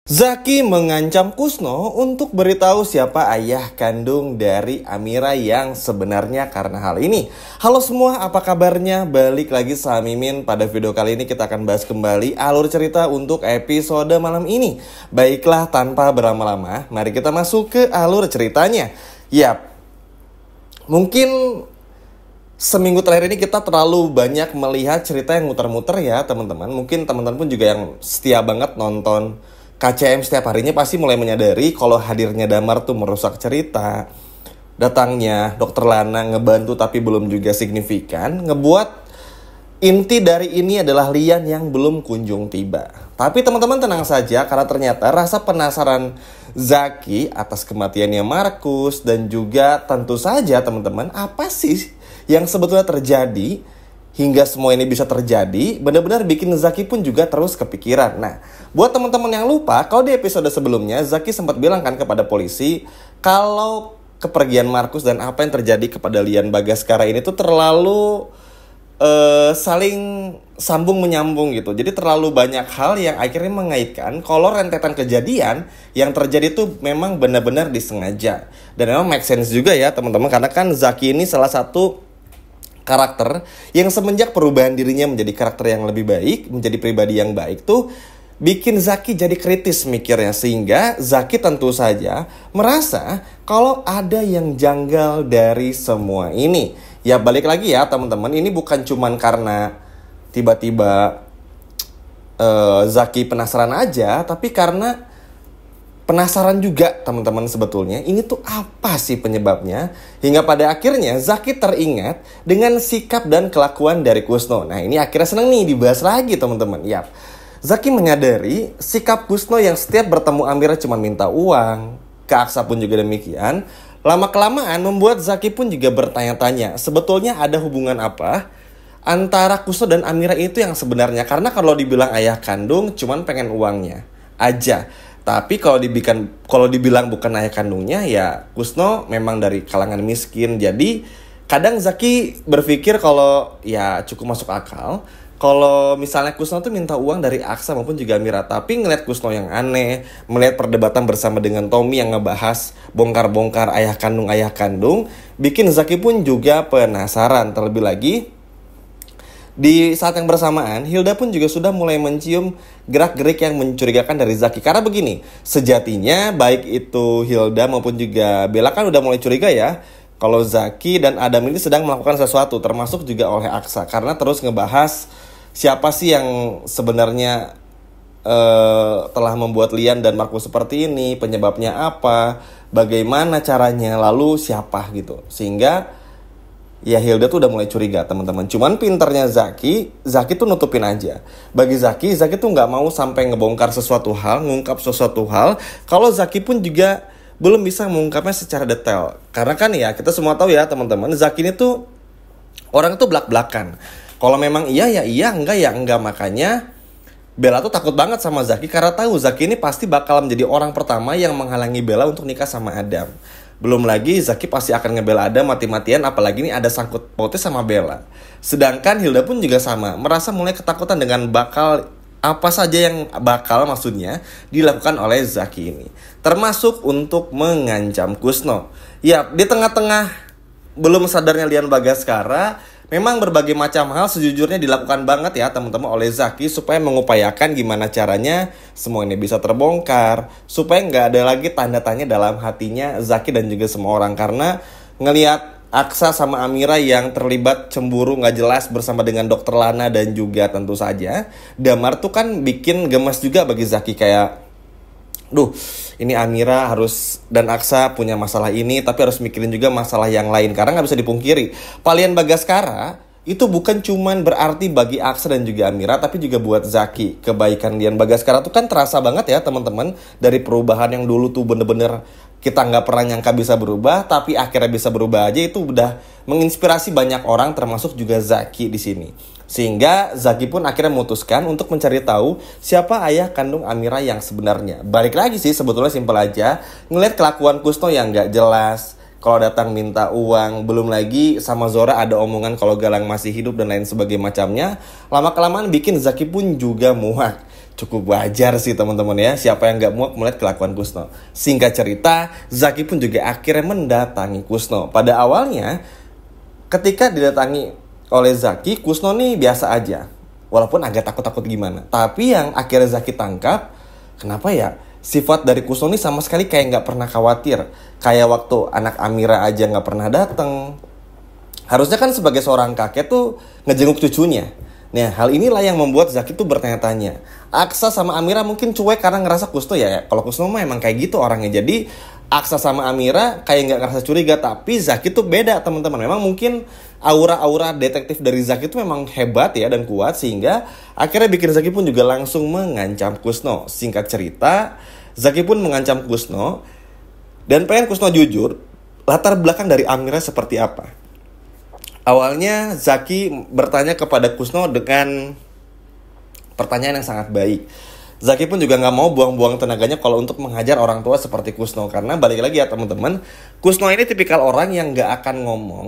Zaki mengancam Kusno untuk beritahu siapa ayah kandung dari Amira yang sebenarnya karena hal ini. Halo semua, apa kabarnya? Balik lagi sama Mimin. Pada video kali ini kita akan bahas kembali alur cerita untuk episode malam ini. Baiklah, tanpa berlama-lama, mari kita masuk ke alur ceritanya. Yap, mungkin seminggu terakhir ini kita terlalu banyak melihat cerita yang muter-muter ya teman-teman. Mungkin teman-teman pun juga yang setia banget nonton KCM setiap harinya pasti mulai menyadari kalau hadirnya Damar tuh merusak cerita. Datangnya Dokter Lana ngebantu tapi belum juga signifikan, ngebuat inti dari ini adalah Lian yang belum kunjung tiba. Tapi teman-teman tenang saja karena ternyata rasa penasaran Zaki atas kematiannya Markus dan juga tentu saja teman-teman apa sih yang sebetulnya terjadi hingga semua ini bisa terjadi, benar-benar bikin Zaki pun juga terus kepikiran. Nah, buat teman-teman yang lupa, kalau di episode sebelumnya Zaki sempat bilang kan kepada polisi kalau kepergian Markus dan apa yang terjadi kepada Lian Bagaskara ini tuh terlalu saling sambung menyambung gitu. Jadi terlalu banyak hal yang akhirnya mengaitkan kalau rentetan kejadian yang terjadi tuh memang benar-benar disengaja. Dan memang make sense juga ya teman-teman, karena kan Zaki ini salah satu karakter yang semenjak perubahan dirinya menjadi karakter yang lebih baik, menjadi pribadi yang baik tuh bikin Zaki jadi kritis mikirnya, sehingga Zaki tentu saja merasa kalau ada yang janggal dari semua ini. Ya balik lagi ya teman-teman, ini bukan cuman karena tiba-tiba Zaki penasaran aja, tapi karena penasaran juga teman-teman sebetulnya ini tuh apa sih penyebabnya, hingga pada akhirnya Zaki teringat dengan sikap dan kelakuan dari Kusno. Nah ini akhirnya seneng nih dibahas lagi teman-teman. Yap, Zaki menyadari sikap Kusno yang setiap bertemu Amira cuma minta uang, ke Aksa pun juga demikian. Lama-kelamaan membuat Zaki pun juga bertanya-tanya sebetulnya ada hubungan apa antara Kusno dan Amira itu yang sebenarnya. Karena kalau dibilang ayah kandung cuman pengen uangnya aja. Tapi kalau dibilang bukan ayah kandungnya, ya Kusno memang dari kalangan miskin. Jadi kadang Zaki berpikir kalau ya cukup masuk akal kalau misalnya Kusno tuh minta uang dari Aksa maupun juga Amira. Tapi ngeliat Kusno yang aneh, melihat perdebatan bersama dengan Tommy yang ngebahas bongkar-bongkar ayah kandung, bikin Zaki pun juga penasaran. Terlebih lagi di saat yang bersamaan, Hilda pun juga sudah mulai mencium gerak-gerik yang mencurigakan dari Zaki. Karena begini, sejatinya baik itu Hilda maupun juga Bella kan udah mulai curiga ya kalau Zaki dan Adam ini sedang melakukan sesuatu, termasuk juga oleh Aksa. Karena terus ngebahas siapa sih yang sebenarnya telah membuat Lian dan Markus seperti ini, penyebabnya apa, bagaimana caranya, lalu siapa gitu. Sehingga ya Hilda tuh udah mulai curiga teman-teman. Cuman pinternya Zaki tuh nutupin aja. Bagi Zaki tuh nggak mau sampai ngebongkar sesuatu hal, ngungkap sesuatu hal kalau Zaki pun juga belum bisa mengungkapnya secara detail. Karena kan ya kita semua tahu ya teman-teman, Zaki ini tuh orang tuh belak-belakan. Kalau memang iya ya iya, enggak ya enggak. Makanya Bella tuh takut banget sama Zaki karena tahu Zaki ini pasti bakal menjadi orang pertama yang menghalangi Bella untuk nikah sama Adam. Belum lagi Zaki pasti akan ngebela Adam mati-matian, apalagi ini ada sangkut pautnya sama Bella. Sedangkan Hilda pun juga sama, merasa mulai ketakutan dengan bakal apa saja yang bakal maksudnya dilakukan oleh Zaki ini. Termasuk untuk mengancam Kusno. Ya, di tengah-tengah belum sadarnya Lian Bagaskara, memang berbagai macam hal sejujurnya dilakukan banget ya teman-teman oleh Zaki supaya mengupayakan gimana caranya semua ini bisa terbongkar, supaya nggak ada lagi tanda tanya dalam hatinya Zaki dan juga semua orang. Karena ngelihat Aksa sama Amira yang terlibat cemburu nggak jelas bersama dengan Dokter Lana dan juga tentu saja Damar tuh kan bikin gemes juga bagi Zaki. Kayak duh, ini Amira harus dan Aksa punya masalah ini, tapi harus mikirin juga masalah yang lain. Karena nggak bisa dipungkiri, Lian Bagaskara itu bukan cuman berarti bagi Aksa dan juga Amira, tapi juga buat Zaki. Kebaikan Lian Bagaskara tuh kan terasa banget ya teman-teman. Dari perubahan yang dulu tuh bener-bener kita nggak pernah nyangka bisa berubah, tapi akhirnya bisa berubah aja, itu udah menginspirasi banyak orang, termasuk juga Zaki di sini. Sehingga Zaki pun akhirnya memutuskan untuk mencari tahu siapa ayah kandung Amira yang sebenarnya. Balik lagi sih sebetulnya simpel aja, ngeliat kelakuan Kusno yang nggak jelas, kalau datang minta uang, belum lagi sama Zora ada omongan kalau Galang masih hidup dan lain sebagainya macamnya. Lama-kelamaan bikin Zaki pun juga muak. Cukup wajar sih teman-teman ya, siapa yang gak muak melihat kelakuan Kusno. Singkat cerita, Zaki pun juga akhirnya mendatangi Kusno. Pada awalnya, ketika didatangi oleh Zaki, Kusno nih biasa aja. Walaupun agak takut-takut gimana. Tapi yang akhirnya Zaki tangkap, kenapa ya? Sifat dari Kusno nih sama sekali kayak gak pernah khawatir. Kayak waktu anak Amira aja gak pernah datang. Harusnya kan sebagai seorang kakek tuh ngejenguk cucunya. Nah, hal inilah yang membuat Zaki tuh bertanya-tanya. Aksa sama Amira mungkin cuek karena ngerasa Kusno ya. Kalau Kusno mah emang kayak gitu orangnya. Jadi Aksa sama Amira kayak nggak ngerasa curiga. Tapi Zaki tuh beda teman-teman. Memang mungkin aura-aura detektif dari Zaki tuh memang hebat ya dan kuat. Sehingga akhirnya bikin Zaki pun juga langsung mengancam Kusno. Singkat cerita, Zaki pun mengancam Kusno. Dan pengen Kusno jujur, latar belakang dari Amira seperti apa. Awalnya Zaki bertanya kepada Kusno dengan pertanyaan yang sangat baik. Zaki pun juga gak mau buang-buang tenaganya kalau untuk menghajar orang tua seperti Kusno. Karena balik lagi ya teman-teman, Kusno ini tipikal orang yang gak akan ngomong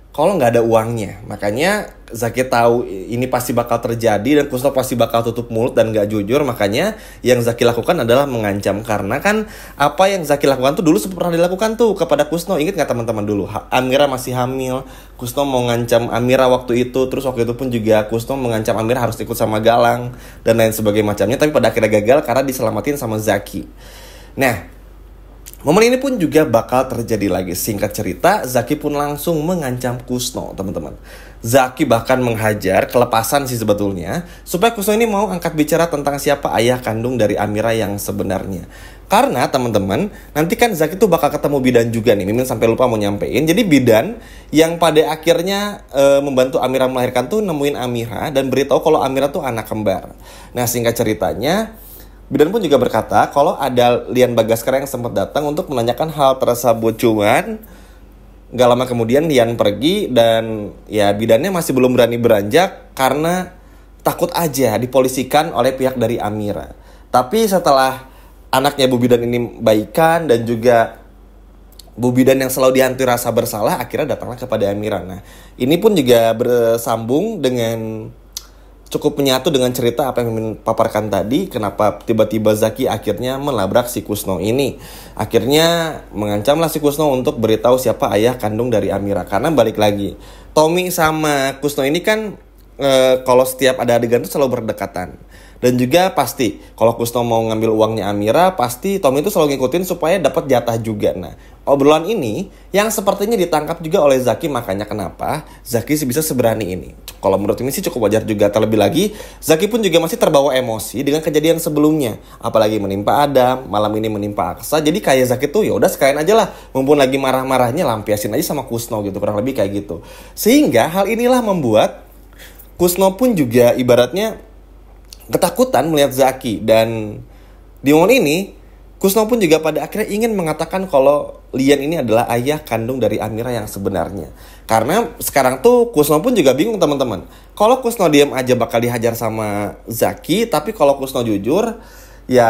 kalau nggak ada uangnya. Makanya Zaki tahu ini pasti bakal terjadi dan Kusno pasti bakal tutup mulut dan nggak jujur. Makanya yang Zaki lakukan adalah mengancam. Karena kan apa yang Zaki lakukan tuh dulu pernah dilakukan tuh kepada Kusno. Ingat nggak teman-teman dulu? Amira masih hamil, Kusno mau ngancam Amira waktu itu. Terus waktu itu pun juga Kusno mengancam Amira harus ikut sama Galang dan lain sebagainya macamnya. Tapi pada akhirnya gagal karena diselamatin sama Zaki. Nah, momen ini pun juga bakal terjadi lagi. Singkat cerita, Zaki pun langsung mengancam Kusno, teman-teman. Zaki bahkan menghajar, kelepasan sih sebetulnya, supaya Kusno ini mau angkat bicara tentang siapa ayah kandung dari Amira yang sebenarnya. Karena teman-teman, nanti kan Zaki tuh bakal ketemu Bidan juga nih. Mimin sampai lupa mau nyampein. Jadi Bidan yang pada akhirnya membantu Amira melahirkan tuh nemuin Amira dan beritahu kalau Amira tuh anak kembar. Nah, singkat ceritanya, Bidan pun juga berkata kalau ada Lian Bagaskara yang sempat datang untuk menanyakan hal tersebut. Cuman gak lama kemudian Lian pergi dan ya Bidannya masih belum berani beranjak karena takut aja dipolisikan oleh pihak dari Amira. Tapi setelah anaknya Bu Bidan ini baikan dan juga Bu Bidan yang selalu dihantui rasa bersalah akhirnya datanglah kepada Amira. Nah, ini pun juga bersambung dengan cukup menyatu dengan cerita apa yang Mimin paparkan tadi. Kenapa tiba-tiba Zaki akhirnya melabrak si Kusno ini. Akhirnya mengancamlah si Kusno untuk beritahu siapa ayah kandung dari Amira. Karena balik lagi, Tommy sama Kusno ini kan kalau setiap ada adegan itu selalu berdekatan. Dan juga pasti kalau Kusno mau ngambil uangnya Amira, pasti Tommy itu selalu ngikutin supaya dapat jatah juga. Nah, obrolan ini yang sepertinya ditangkap juga oleh Zaki. Makanya kenapa Zaki bisa seberani ini. Kalau menurut ini sih cukup wajar juga. Terlebih lagi Zaki pun juga masih terbawa emosi dengan kejadian sebelumnya. Apalagi menimpa Adam, malam ini menimpa Aksa. Jadi kayak Zaki tuh ya udah sekalian aja lah, mumpun lagi marah-marahnya lampiasin aja sama Kusno gitu. Kurang lebih kayak gitu. Sehingga hal inilah membuat Kusno pun juga ibaratnya ketakutan melihat Zaki. Dan di momen ini Kusno pun juga pada akhirnya ingin mengatakan kalau Lian ini adalah ayah kandung dari Amira yang sebenarnya. Karena sekarang tuh Kusno pun juga bingung teman-teman. Kalau Kusno diam aja bakal dihajar sama Zaki. Tapi kalau Kusno jujur, ya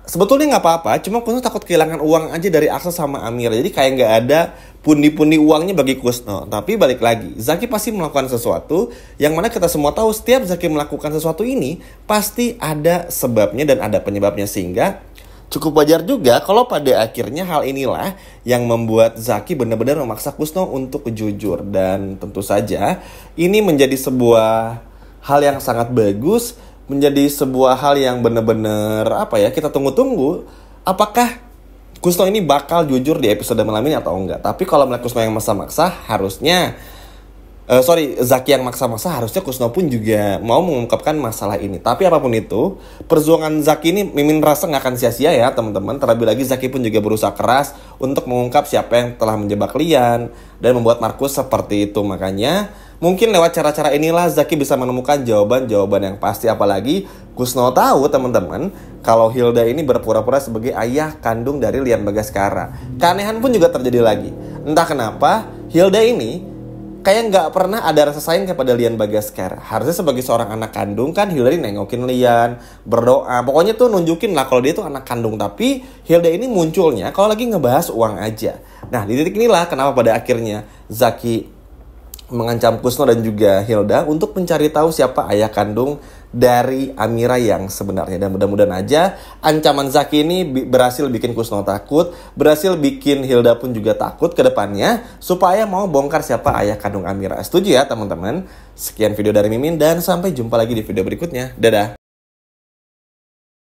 sebetulnya gak apa-apa. Cuma Kusno takut kehilangan uang aja dari Aksa sama Amira. Jadi kayak gak ada pundi-pundi uangnya bagi Kusno. Tapi balik lagi, Zaki pasti melakukan sesuatu yang mana kita semua tahu setiap Zaki melakukan sesuatu ini pasti ada sebabnya dan ada penyebabnya. Sehingga cukup wajar juga kalau pada akhirnya hal inilah yang membuat Zaki benar-benar memaksa Kusno untuk jujur. Dan tentu saja ini menjadi sebuah hal yang sangat bagus, menjadi sebuah hal yang benar-benar kita tunggu-tunggu. Apakah Kusno ini bakal jujur di episode malam ini atau enggak? Tapi kalau melihat Kusno yang maksa-maksa, harusnya Zaki yang maksa-maksa, harusnya Kusno pun juga mau mengungkapkan masalah ini. Tapi apapun itu, perjuangan Zaki ini Mimin rasa gak akan sia-sia ya teman-teman. Terlebih lagi Zaki pun juga berusaha keras untuk mengungkap siapa yang telah menjebak Lian dan membuat Markus seperti itu. Makanya mungkin lewat cara-cara inilah Zaki bisa menemukan jawaban-jawaban yang pasti. Apalagi Kusno tahu teman-teman kalau Hilda ini berpura-pura sebagai ayah kandung dari Lian Bagaskara. Keanehan pun juga terjadi lagi. Entah kenapa Hilda ini kayak nggak pernah ada rasa sayang kepada Lian Bagaskara. Harusnya sebagai seorang anak kandung kan Hilda ini nengokin Lian, berdoa, pokoknya tuh nunjukin lah kalau dia tuh anak kandung. Tapi Hilda ini munculnya kalau lagi ngebahas uang aja. Nah, di titik inilah kenapa pada akhirnya Zaki mengancam Kusno dan juga Hilda untuk mencari tahu siapa ayah kandung dari Amira yang sebenarnya. Dan mudah-mudahan aja ancaman Zaki ini berhasil bikin Kusno takut, berhasil bikin Hilda pun juga takut ke depannya, supaya mau bongkar siapa ayah kandung Amira. Setuju ya teman-teman? Sekian video dari Mimin dan sampai jumpa lagi di video berikutnya. Dadah!